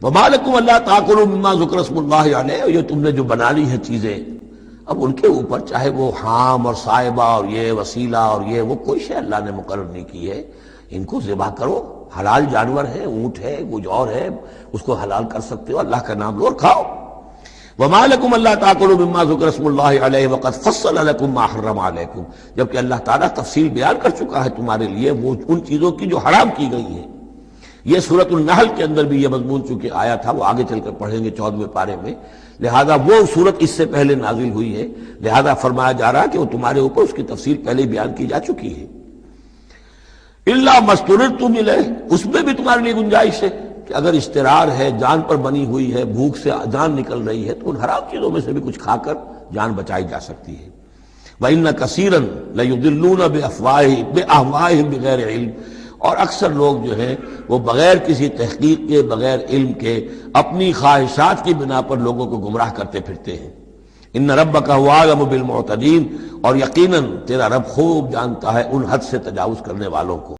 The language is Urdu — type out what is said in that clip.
وَمَا لَكُمْ أَلَّا تَأْكُلُوا مِمَّا ذُكِرَ اسْمُ اللَّهِ عَلَيْهِ، یہ تم نے جو بنا لی ہے چیزیں اب ان کے اوپر، چاہے وہ حام اور صائبہ اور یہ وسیلہ اور یہ وہ، کوئی شے اللہ نے مقرر نہیں کی ہے، ان کو ذبح کرو، حلال جانور ہے، اونٹ ہے، کچھ اور ہے، اس کو حلال کر سکتے ہو، اللہ کا نام لو اور کھاؤ۔ وَمَا لَكُمْ أَلَّا تَأْكُلُوا مِمَّا ذُكِرَ اسْمُ اللَّهِ عَلَيْهِ وَقَدْ فَصَّلَ لَكُم مَّا حَرَّمَ عَلَيْكُمْ، جبکہ اللہ تعالیٰ تفصیل بیان کر چکا ہے تمہارے لیے وہ ان چیزوں کی جو حرام کی گئی ہیں۔ یہ سورۃ النحل کے اندر بھی یہ مضمون چونکہ آیا تھا، وہ آگے چل کر پڑھیں گے 14ویں پارے میں، لہذا وہ صورت اس سے پہلے نازل ہوئی ہے، لہذا فرمایا جا رہا ہے کہ وہ تمہارے اوپر اس کی تفصیل پہلے بیان کی جا چکی ہے۔ الا ما اضطررتم الیہ، اس میں بھی تمہارے لیے گنجائش ہے کہ اگر اضطرار ہے، جان پر بنی ہوئی ہے، بھوک سے جان نکل رہی ہے، تو ان حرام چیزوں میں سے بھی کچھ کھا کر جان بچائی جا سکتی ہے۔ وَإِنَّ كَثِيرًا لَيُضِلُّونَ بِأَهْوَائِهِمْ بِغَيْرِ علم، اور اکثر لوگ جو ہیں وہ بغیر کسی تحقیق کے، بغیر علم کے، اپنی خواہشات کی بنا پر لوگوں کو گمراہ کرتے پھرتے ہیں۔ ان ربک هو اعلم بالمعتدین، اور یقیناً تیرا رب خوب جانتا ہے ان حد سے تجاوز کرنے والوں کو۔